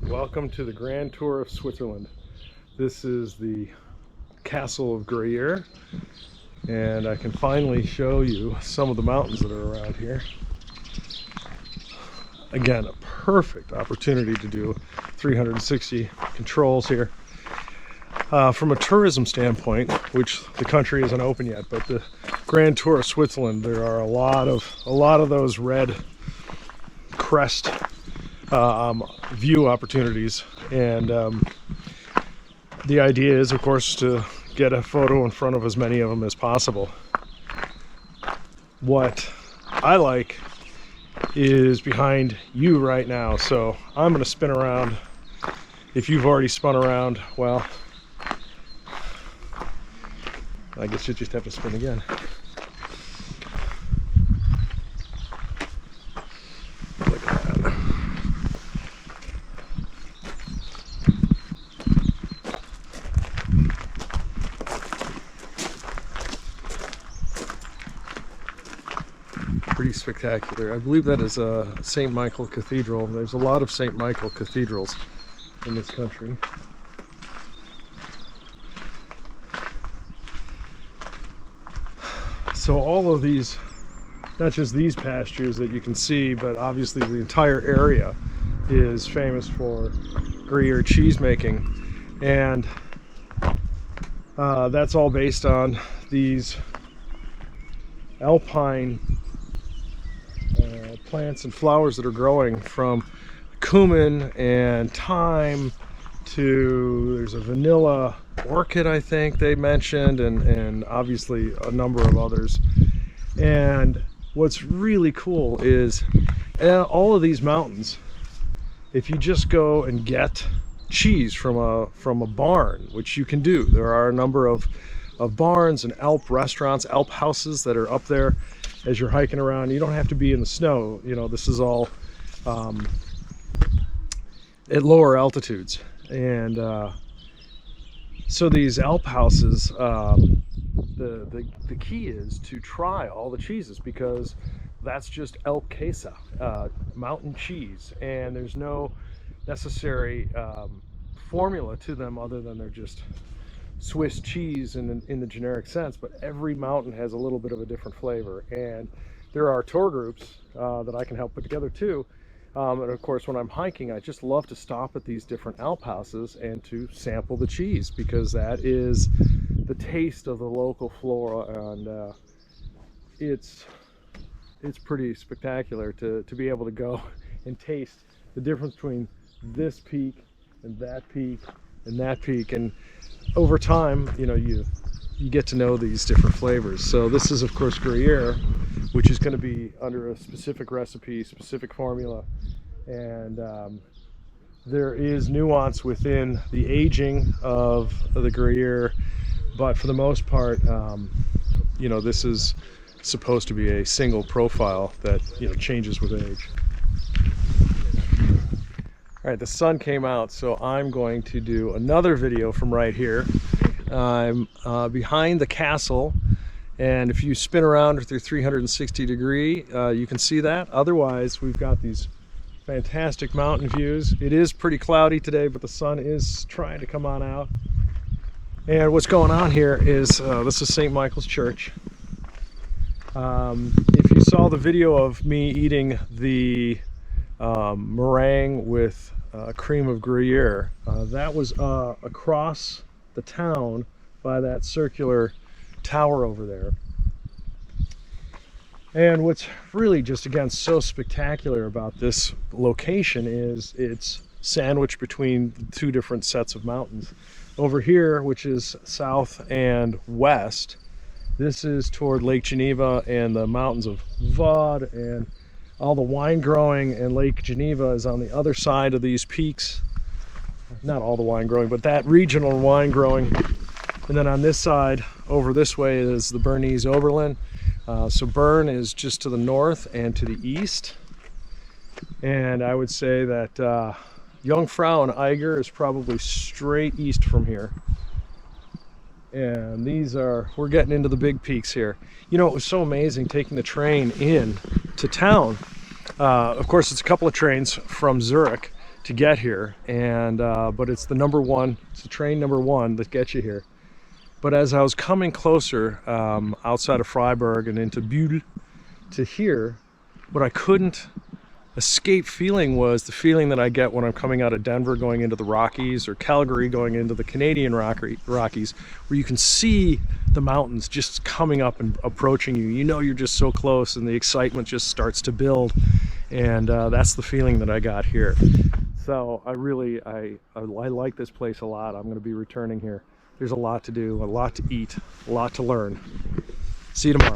Welcome to the Grand Tour of Switzerland. This is the Castle of Gruyères, and I can finally show you some of the mountains that are around here. Again, a perfect opportunity to do 360 controls here. From a tourism standpoint, which the country isn't open yet, but the Grand Tour of Switzerland, there are a lot of those red crest view opportunities, and the idea is, of course, to get a photo in front of as many of them as possible. What I like is behind you right now, so I'm going to spin around. If you've already spun around, well, I guess you just have to spin again. Look at that. Pretty spectacular. I believe that is a St. Michael Cathedral. There's a lot of St. Michael cathedrals in this country. So all of these, not just these pastures that you can see, but obviously the entire area is famous for Gruyere cheese making, and that's all based on these alpine plants and flowers that are growing, from cumin and thyme to, there's a vanilla orchid I think they mentioned, and obviously a number of others. And what's really cool is all of these mountains, if you just go and get cheese from a barn, which you can do, there are a number of barns and Alp restaurants, Alp houses that are up there as you're hiking around. You don't have to be in the snow, you know, this is all at lower altitudes. And so these Alp houses, the key is to try all the cheeses, because that's just Alp Käse, mountain cheese, and there's no necessary formula to them other than they're just Swiss cheese in the generic sense. But every mountain has a little bit of a different flavor, and there are tour groups that I can help put together too. And of course, when I'm hiking, I just love to stop at these different Alp houses and to sample the cheese, because that is the taste of the local flora, and it's pretty spectacular to be able to go and taste the difference between this peak and that peak and that peak. And over time, you know, you get to know these different flavors. So this is, of course, Gruyere, which is going to be under a specific recipe, specific formula, and there is nuance within the aging of the Gruyere, but for the most part, you know, this is supposed to be a single profile that, you know, changes with age. All right, the sun came out, so I'm going to do another video from right here. I'm behind the castle, and if you spin around through 360 degree, you can see that. Otherwise, we've got these fantastic mountain views. It is pretty cloudy today, but the sun is trying to come on out. And what's going on here is, this is St. Michael's Church. If you saw the video of me eating the meringue with cream of Gruyere, that was across the town by that circular tower over there. And what's really just, again, so spectacular about this location is it's sandwiched between two different sets of mountains. Over here, which is south and west, this is toward Lake Geneva and the mountains of Vaud, and all the wine growing, and Lake Geneva is on the other side of these peaks. Not all the wine growing, but that regional wine growing. And then on this side, over this way, is the Bernese Oberland. So Bern is just to the north and to the east. And I would say that Jungfrau and Eiger is probably straight east from here. And these are, we're getting into the big peaks here. You know, it was so amazing taking the train in to town. Of course, it's a couple of trains from Zurich to get here, and but it's the number one. It's the train number one that gets you here. But as I was coming closer, outside of Freiburg and into Bühl to here, what I couldn't escape feeling was the feeling that I get when I'm coming out of Denver going into the Rockies, or Calgary going into the Canadian Rockies, where you can see the mountains just coming up and approaching you. You know you're just so close, and the excitement just starts to build, and that's the feeling that I got here. So I like this place a lot. I'm going to be returning here. There's a lot to do, a lot to eat, a lot to learn. See you tomorrow.